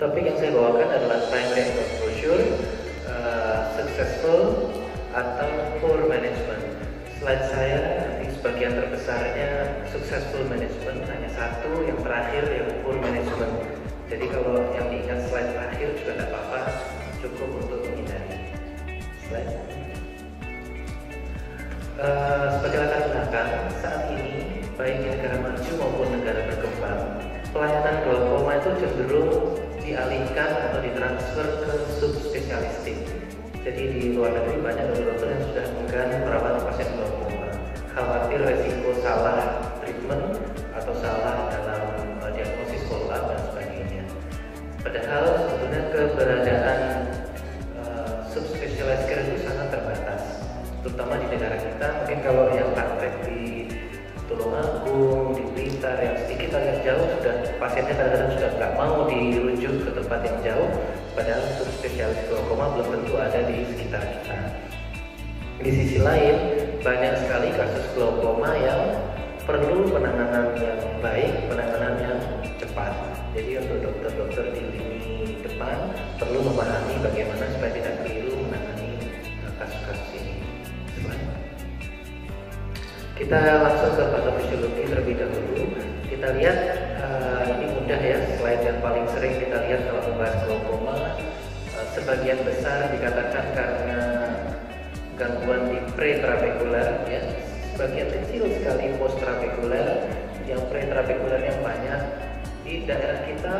Topik yang saya bawakan adalah primary angle closure, successful atau poor management. Slide saya nanti sebagian terbesarnya successful management, hanya satu yang terakhir yang poor management. Jadi kalau yang diingat slide terakhir juga tidak apa-apa, cukup untuk menghindari. Slide. Sebagai latar belakang, saat ini baik di negara maju maupun negara berkembang, pelayanan glaukoma itu cenderung dialihkan atau ditransfer ke subspesialistik. Jadi di luar negeri banyak dokter yang sudah enggan merawat pasien glaukoma, khawatir resiko salah treatment atau salah dalam diagnosis follow up dan sebagainya. Padahal sebetulnya keberadaan subspesialis care itu sangat terbatas, terutama di negara kita. Mungkin kalau yang praktek di Tulungagung, di Blitar yang sedikit agak jauh, sudah pasiennya kadang-kadang sudah nggak mau dirujuk ke tempat yang jauh, padahal subspesialis glaukoma belum tentu ada di sekitar kita. Di sisi lain, banyak sekali kasus glaukoma yang perlu penanganan yang baik, penanganan yang cepat. Jadi untuk dokter-dokter di lini depan perlu memahami bagaimana supaya tidak keliru menangani kasus-kasus ini. Kita langsung ke patofisiologi terlebih dahulu. Kita lihat ini mudah ya, slide yang paling sering kita lihat kalau membahas glaukoma. Sebagian besar dikatakan karena gangguan di pretrabekular, ya. Sebagian kecil sekali post-trabekular, yang pretrabekular yang banyak. Di daerah kita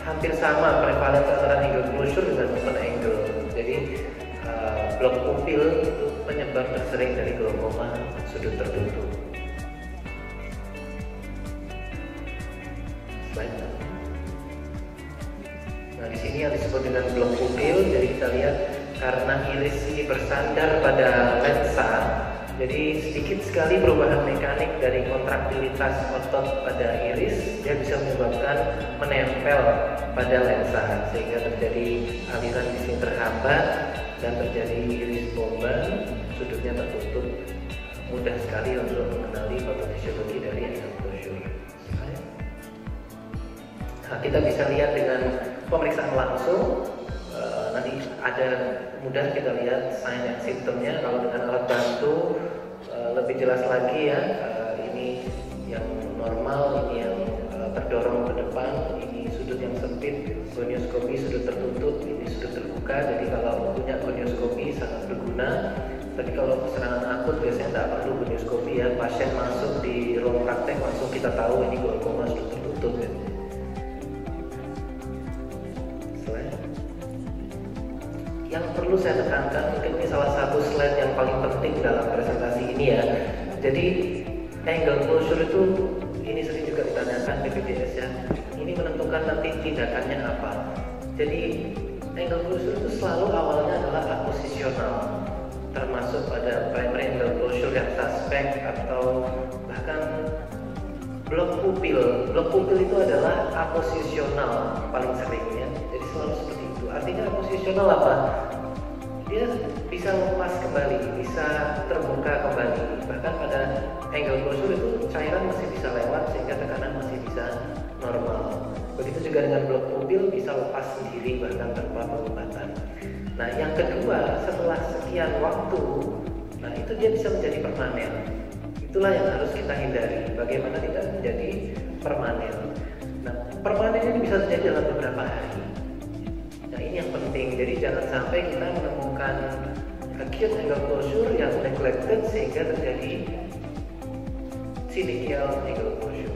hampir sama prevalensi antara angle closure dengan open angle. Jadi blok pupil itu penyebab tersering dari glaukoma sudut tertutup. Slide. Nah, di sini yang disebut dengan blok pupil, jadi kita lihat karena iris ini bersandar pada lensa, jadi sedikit sekali perubahan mekanik dari kontraktilitas otot pada iris, dia bisa menyebabkan menempel pada lensa sehingga terjadi aliran di sini terhambat dan terjadi iris bomba, sudutnya tertutup. Mudah sekali untuk mengenali patofisiologi dari angle closure. Nah, kita bisa lihat dengan pemeriksaan langsung. Nanti ada mudah kita lihat sign and symptomnya. Kalau dengan alat bantu lebih jelas lagi ya. Ini yang normal, ini yang terdorong ke depan, ini sudut yang sempit, gonioskopi sudut tertutup, ini sudut terbuka. Jadi kalau punya gonioskopi sangat berguna. Tapi kalau serangan akut biasanya tidak perlu gonioskopi ya. Pasien masuk di ruang praktek langsung kita tahu ini glaukoma sudut tertutup ya. Yang perlu saya tekankan, mungkin ini salah satu slide yang paling penting dalam presentasi ini ya. Jadi angle closure itu ini sering juga ditanyakan BPJS ya. Ini menentukan nanti tindakannya apa. Jadi angle closure itu selalu awalnya adalah aposisional, termasuk pada primary angle closure yang suspek atau bahkan blok pupil. Blok pupil itu adalah aposisional paling sering ya. Jadi selalu seperti itu. Artinya aposisional apa? Dia bisa lepas kembali, bisa terbuka kembali. Bahkan pada angle closure itu cairan masih bisa lewat sehingga tekanan masih bisa normal. Begitu juga dengan blok pupil bisa lepas sendiri bahkan tanpa pengobatan. Nah, yang kedua, setelah sekian waktu, nah itu dia bisa menjadi permanen. Itulah yang harus kita hindari. Bagaimana tidak menjadi permanen. Nah, permanen ini bisa terjadi dalam beberapa hari. Nah, ini yang penting. Jadi jangan sampai kita menemukan acute angle closure yang neglected sehingga terjadi synechial angle closure.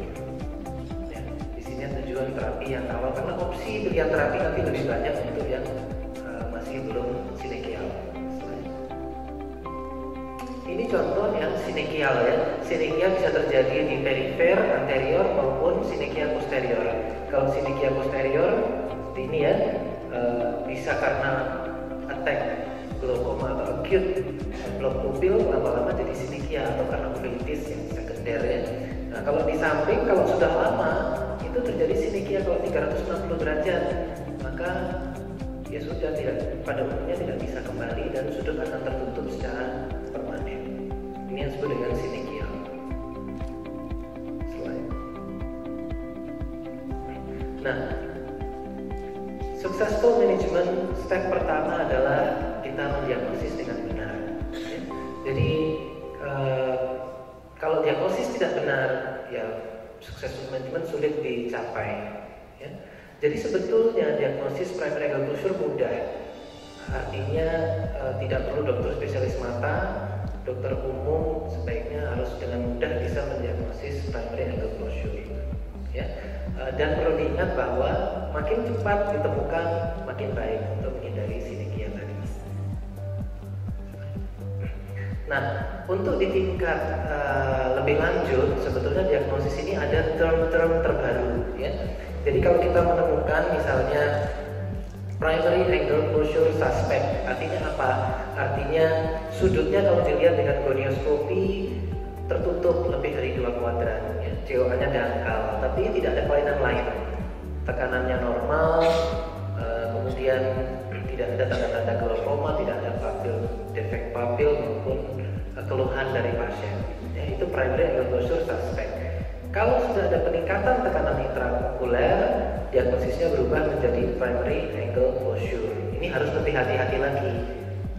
Ya, di sini tujuan terapi yang awal, karena opsi pilihan terapi nanti lebih banyak untuk yang masih belum synechial. Ini contoh yang synechial ya. Synechial bisa terjadi di perifer anterior maupun synechial posterior. Kalau synechial posterior ini ya bisa karena attack glaukoma atau acute blok pupil lama-lama jadi synechial atau karena uveitis yang sekunder ya. Nah, kalau di samping kalau sudah lama itu terjadi synechial kalau 360 derajat, maka ya sudah pada umumnya tidak bisa kembali dan sudut akan tertutup secara permanen. Ini yang disebut dengan synechial. Nah, successful management step pertama adalah kita mendiagnosis dengan benar. Ya. Jadi kalau diagnosis tidak benar, ya successful management sulit dicapai. Ya. Jadi sebetulnya diagnosis primary angle closure mudah. Artinya tidak perlu dokter spesialis mata, dokter umum sebaiknya harus dengan mudah bisa mendiagnosis primary angle closure. Ya. Dan perlu diingat bahwa makin cepat ditemukan makin baik untuk menghindari sinekia tadi. Nah, untuk di tingkat lebih lanjut, sebetulnya diagnosis ini ada term-term terbaru, ya. Jadi kalau kita menemukan misalnya primary angle closure suspect, artinya apa? Artinya sudutnya kalau dilihat dengan gonioskopi tertutup lebih dari 2 kuadran, ya. COA-nya dangkal, tapi tidak ada kelainan lain. Tekanannya normal, kemudian tidak ada tanda-tanda glaukoma, tidak ada papil, defek papil maupun keluhan dari pasien. Ya, itu primary angle closure suspect. Kalau sudah ada peningkatan tekanan intraokuler, diagnosisnya berubah menjadi primary angle closure. Ini harus lebih hati-hati lagi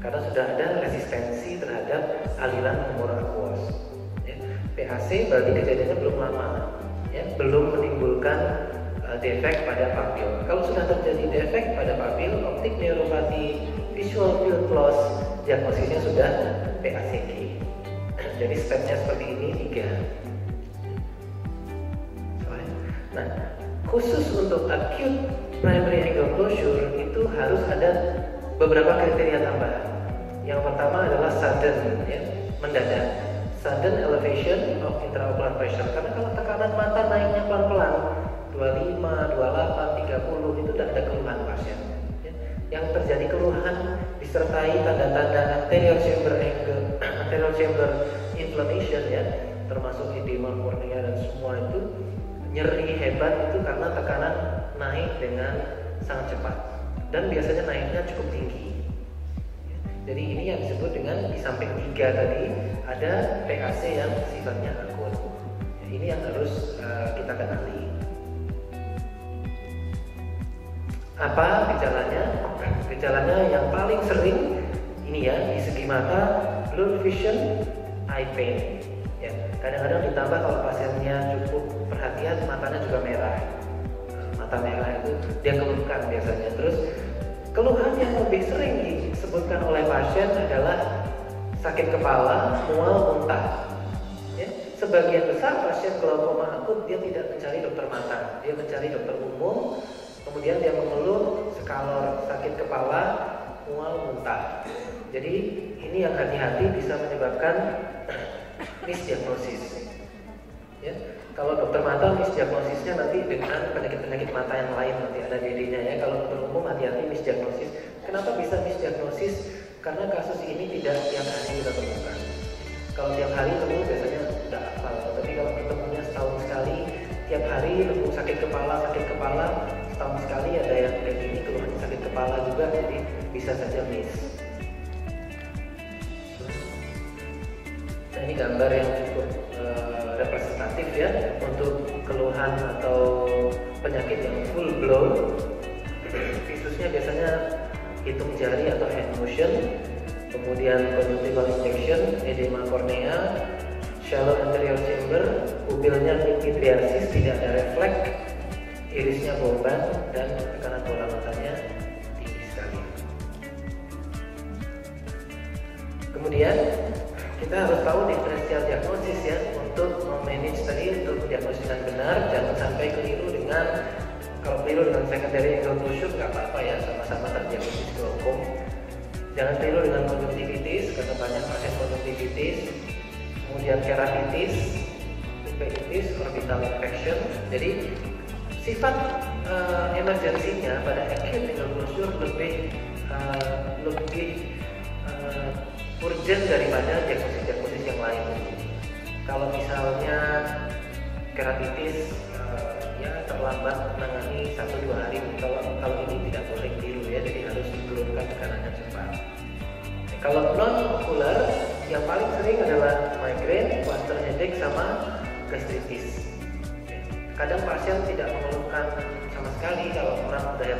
karena sudah ada resistensi terhadap aliran humor aqueous. Ya, PAC berarti kejadiannya belum lama, ya, belum menimbulkan defek pada papil. Kalau sudah terjadi defek pada papil, optik neuropati visual field loss, diagnosisnya sudah PACG. Jadi stepnya seperti ini 3. Nah, khusus untuk acute primary angle closure itu harus ada beberapa kriteria tambahan. Yang pertama adalah sudden, ya, mendadak, sudden elevation of intraocular pressure. Karena kalau tekanan mata naiknya pelan-pelan, 25, 28, 30 itu tidak ada keluhan pasien. Ya. Yang terjadi keluhan disertai tanda-tanda anterior chamber inflammation, ya, termasuk edema kornea dan semua itu. Nyeri hebat itu karena tekanan naik dengan sangat cepat dan biasanya naiknya cukup tinggi. Jadi ini yang disebut dengan di samping 3 tadi ada PAC yang sifatnya akut. Ini yang harus kita kenali. Apa gejalanya? Gejalanya yang paling sering ini, ya, di segi mata, blurred vision, eye pain. Ya, kadang-kadang ditambah kalau pasiennya cukup perhatian, matanya juga merah. Mata merah itu dia keluhkan biasanya. Terus keluhan yang lebih sering disebutkan oleh pasien adalah sakit kepala, mual, muntah. Ya, sebagian besar pasien glaukoma akut dia tidak mencari dokter mata, dia mencari dokter umum. Kemudian dia mengeluh skalor sakit kepala, mual, muntah. Jadi ini yang hati-hati bisa menyebabkan misdiagnosis. Ya, kalau dokter mata misdiagnosisnya nanti dengan penyakit-penyakit mata yang lain, nanti ada DD-nya, ya. Kalau dokter umum hati-hati misdiagnosis. Kenapa bisa misdiagnosis? Karena kasus ini tidak tiap hari kita temukan. Kalau tiap hari ketemu biasanya udah hafal, tapi kalau ketemunya setahun sekali, tiap hari nemu sakit kepala, setahun sekali ada yang kayak gini keluhannya sakit kepala juga, jadi bisa saja miss. Nah, ini gambar yang cukup representatif, ya, untuk keluhan atau penyakit yang full blown. Visusnya biasanya hitung jari atau hand motion, kemudian conjunctival injection, edema kornea, shallow anterior chamber, pupilnya mimidriasis, tidak ada refleks, irisnya bomban, dan tekanan bola matanya tinggi sekali. Kemudian kita harus tahu diferensial diagnosis, ya, untuk memanage tadi, untuk diagnosis dengan benar. Jangan sampai keliru dengan, kalau keliru dengan secondary angle closure nggak apa-apa, ya, sama-sama terdiagnosis glaukom. Jangan keliru dengan konjungtivitis, karena banyak pasien konjungtivitis. Kemudian keratitis, uveitis, orbital infection. Jadi sifat emergensinya pada acute angle closure lebih urgent daripada diagnosis yang lain. Kalau misalnya keratitis, ya terlambat menangani 1-2 hari. Kalau ini tidak boleh keliru, ya, jadi harus diturunkan tekanannya cepat. Kalau non okular, yang paling sering adalah migraine, cluster headache, sama gastritis. Kadang pasien tidak mengeluhkan sama sekali, kalau orang daya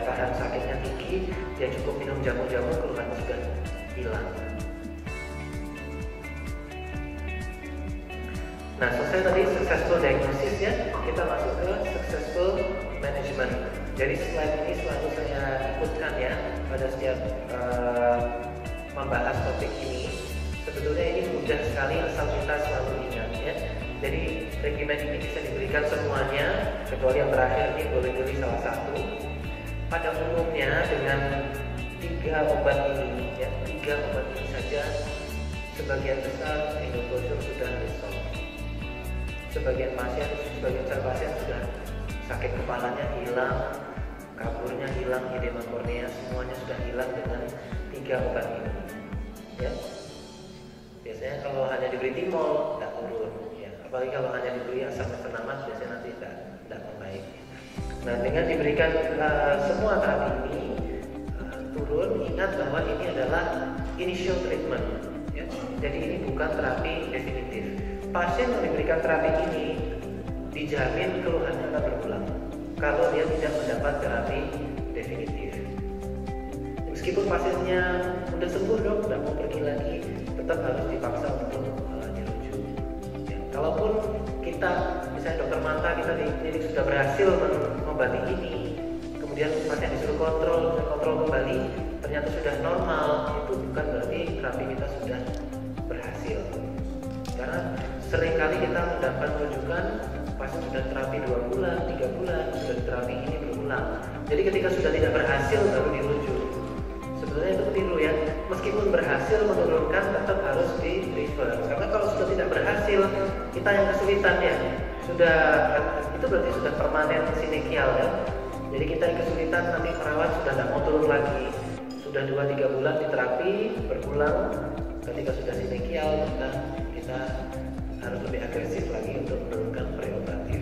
tahan sakitnya tinggi, dia cukup minum jamu-jamu, keluhannya sudah hilang. Nah, selesai tadi successful diagnosis ya, kita masuk ke successful management. Jadi slide ini selalu saya ikutkan ya pada setiap membahas topik ini. Sebetulnya ini mudah sekali asal kita selalu ingat ya. Jadi regimen ini bisa diberikan semuanya, kecuali yang terakhir ini boleh pilih salah satu. Pada umumnya dengan 3 obat ini ya, 3 obat ini saja sebagian besar angle closure sudah resolve. Sebagian besar pasien sudah sakit kepalanya hilang, kaburnya hilang, edema kornea semuanya sudah hilang dengan 3 obat ini. Ya. Biasanya kalau hanya diberi timol tidak turun, ya. Apalagi kalau hanya diberi asam penamat biasanya nanti tidak membaik. Nah, dengan diberikan semua terapi ini turun, ingat bahwa ini adalah initial treatment. Ya. Jadi ini bukan terapi definitif. Pasien yang diberikan terapi ini dijamin keluhannya akan berulang kalau dia tidak mendapat terapi definitif. Meskipun pasiennya sudah sembuh dok, tidak mau pergi lagi, tetap harus dipaksa untuk dirujuk. Ya, kalaupun kita, misalnya dokter mata kita di klinik sudah berhasil mengobati ini, kemudian pasien disuruh kontrol kembali, ternyata sudah normal, itu bukan berarti terapi kita sudah berhasil. Karena seringkali kita mendapat rujukan pasien sudah terapi 2 bulan, 3 bulan, sudah terapi ini berulang. Jadi ketika sudah tidak berhasil baru dirujuk. Sebetulnya itu keliru ya. Meskipun berhasil menurunkan, tetap harus di refer. Karena kalau sudah tidak berhasil, kita yang kesulitan ya. Itu berarti sudah permanen sinekial ya. Jadi kita yang kesulitan, nanti perawat sudah tidak mau turun lagi. Sudah 2-3 bulan di terapi berulang. Ketika sudah sinekial, maka kita harus lebih agresif lagi untuk menurunkan preoperatif.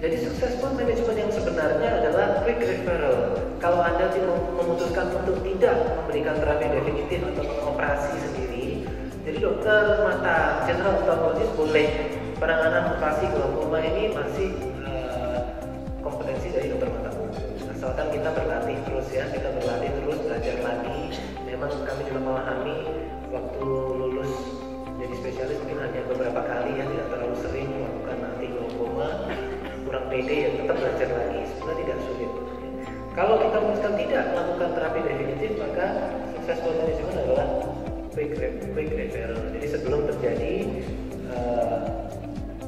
Jadi successful management yang sebenarnya adalah quick referral. Kalau Anda memutuskan untuk tidak memberikan terapi definitif atau mengoperasi sendiri, jadi dokter mata general ophthalmologist boleh penanganan operasi glaukoma ini masih kompetensi dari dokter mata umum. Asalkan kita berlatih terus ya, kita berlatih terus, belajar lagi. Memang kami juga memahami waktu lulus jadi spesialis mungkin hanya beberapa kali ya, tidak terlalu sering melakukan nanti glaukoma, kurang pede ya, tetap belajar lagi. Sebenarnya tidak sulit. Kalau kita memutuskan tidak melakukan terapi definitif, maka successful management adalah quick referral. Jadi sebelum terjadi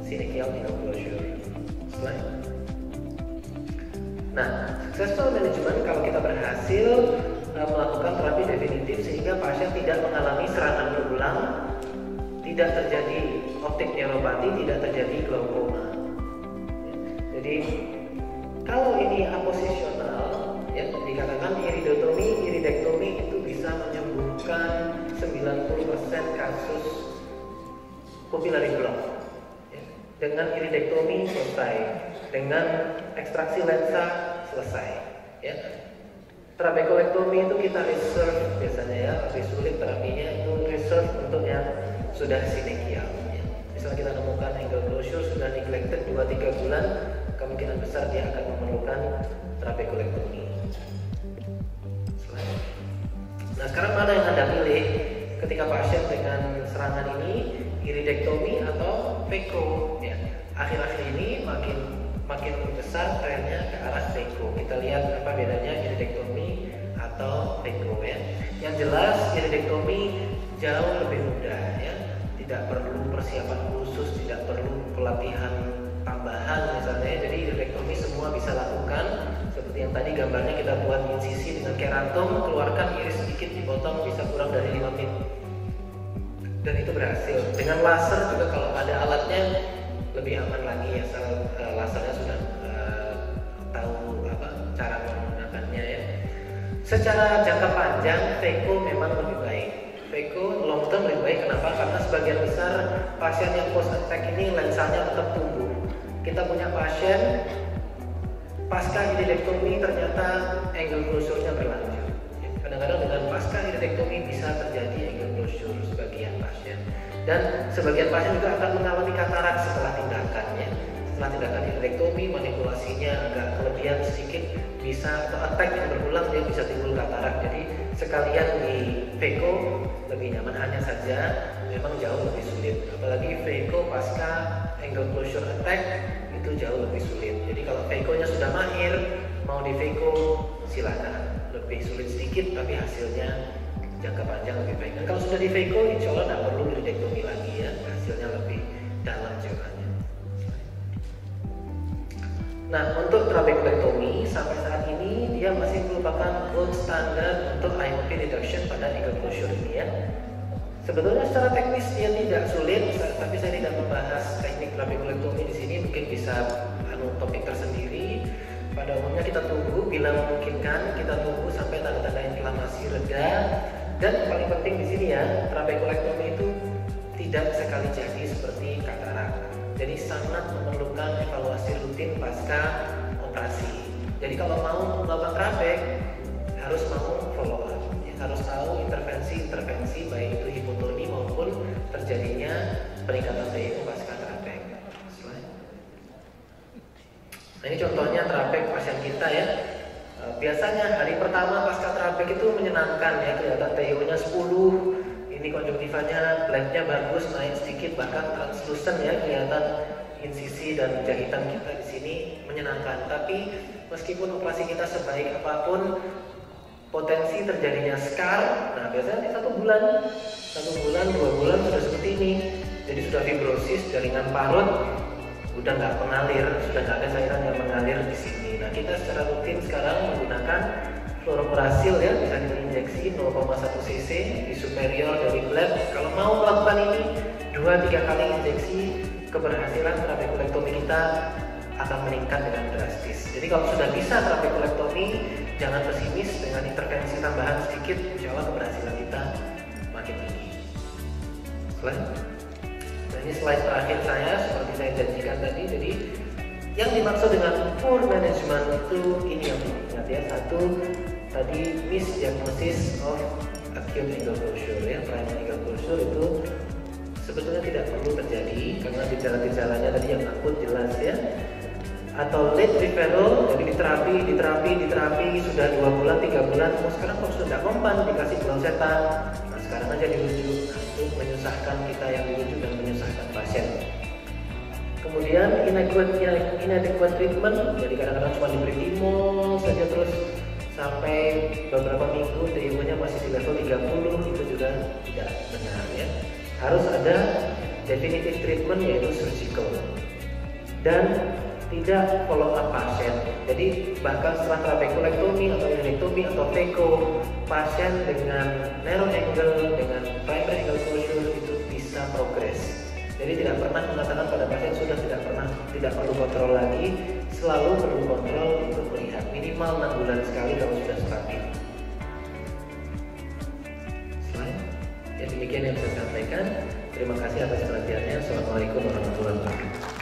synechial angle closure. Slide. Nah, successful management kalau kita berhasil melakukan terapi definitif sehingga pasien tidak mengalami serangan berulang, tidak terjadi optik neuropati, tidak terjadi glaukoma. Jadi kalau ini aposisional, ya dikatakan iridektomi itu bisa menyembuhkan 90% kasus pupillary block. Ya. Dengan iridektomi selesai, dengan ekstraksi lensa selesai. Ya. Trabekulektomi itu kita reserve biasanya ya, lebih sulit terapinya itu reserve untuk yang sudah sinekial. Ya. Misalnya kita nemukan angle closure sudah neglected 2-3 bulan, kemungkinan besar dia akan memerlukan trabekulektomi. Nah sekarang mana yang Anda pilih ketika pasien dengan serangan ini, iridektomi atau phaco? Ya, akhir-akhir ini makin besar trennya ke arah phaco. Kita lihat apa bedanya iridektomi atau phaco ya. Yang jelas iridektomi jauh lebih mudah ya, tidak perlu persiapan khusus, tidak perlu pelatihan tambahan misalnya. Jadi iridektomi semua bisa lakukan. Seperti yang tadi gambarnya kita buat insisi dengan keratom, keluarkan iris sedikit, dipotong bisa kurang dari 5 menit. Dan itu berhasil. Dengan laser juga kalau ada alatnya lebih aman lagi ya, lasernya sudah tahu cara menggunakannya ya. Secara jangka panjang phaco memang lebih baik. Phaco long term lebih baik. Kenapa? Karena sebagian besar pasien yang post attack ini lensanya tetap tumbuh. Kita punya pasien pasca iridektomi ternyata angle closure-nya berlanjut. Kadang-kadang dengan pasca iridektomi bisa terjadi angle closure sebagian pasien. Dan sebagian pasien juga akan mengalami katarak setelah tindakan ya. Setelah tindakan histerektomi, manipulasinya agak kelebihan sedikit, bisa atau attack yang berulang dia bisa timbul katarak. Jadi sekalian di Phaco lebih nyaman, hanya saja memang jauh lebih sulit. Apalagi Phaco pasca angle closure attack itu jauh lebih sulit. Jadi kalau Phaco-nya sudah mahir, mau di Phaco silakan. Lebih sulit sedikit tapi hasilnya jangka panjang lebih baik. Dan kalau sudah di Phaco, insya Allah tidak perlu iridektomi lagi ya, hasilnya lebih dalam jawabannya. Nah, untuk trabekulektomi sampai saat ini dia masih merupakan gold standard untuk IOP reduction pada angle closure ini ya. Sebetulnya secara teknis dia tidak sulit, tapi saya tidak membahas teknik trabekulektomi di sini, mungkin bisa topik tersendiri. Pada umumnya kita tunggu, bila memungkinkan kita tunggu sampai tanda-tanda inflamasi reda. Dan paling penting di sini ya, trabekulektomi itu tidak sekali jadi seperti katarak. Jadi sangat memerlukan evaluasi rutin pasca operasi. Jadi kalau mau melakukan trabek harus mau follow up, ya, harus tahu intervensi baik itu hipotoni maupun terjadinya peningkatan PIU pasca trabek. Nah ini contohnya trabek pasien kita ya. Biasanya hari pertama pasca trabek itu menyenangkan ya, kelihatan TIO-nya 10. Ini konjungtivanya, blacknya bagus, naik sedikit, bahkan translucent ya, kelihatan insisi dan jahitan kita di sini menyenangkan. Tapi meskipun operasi kita sebaik apapun, potensi terjadinya scar. Nah biasanya 1 bulan, 2 bulan sudah seperti ini. Jadi sudah fibrosis, jaringan parut udah nggak mengalir, sudah nggak ada cairan yang mengalir di sini. Nah kita secara rutin sekarang menggunakan fluorouracil ya, bisa diinjeksi 0,1 cc di superior dari bleb. Kalau mau melakukan ini 2-3 kali injeksi, keberhasilan trabekulektomi kita akan meningkat dengan drastis. Jadi kalau sudah bisa trabekulektomi, jangan pesimis, dengan intervensi tambahan sedikit, insya Allah keberhasilan kita makin tinggi. Nah ini slide terakhir saya, seperti saya janjikan tadi. Jadi yang dimaksud dengan poor management itu ini yang ingat ya. Satu, tadi misdiagnosis of acute angle closure ya, primary angle closure itu sebetulnya tidak perlu terjadi karena gejala-gejalanya tadi yang akut jelas ya. Atau late referral, jadi diterapi sudah 2 bulan, 3 bulan, sekarang kok sudah mempan, dikasih glausetan, nah sekarang aja dirujuk. Nah itu menyusahkan kita yang dirujuk dan menyusahkan pasien. Kemudian inadequate treatment, jadi kadang-kadang cuma diberi timol saja terus sampai beberapa minggu TIO-nya masih di level 30, itu juga tidak benar ya. Harus ada definitive treatment yaitu surgical dan tidak follow up pasien. Jadi bahkan setelah trabekulektomi atau iridektomi atau Phaco, pasien dengan narrow angle, dengan primary angle closure itu bisa progres. Jadi tidak pernah mengatakan pada pasien sudah tidak perlu kontrol lagi, selalu perlu kontrol untuk melihat minimal 6 bulan sekali kalau sudah stabil. Ya demikian yang saya sampaikan. Terima kasih atas perhatiannya. Assalamualaikum warahmatullahi wabarakatuh.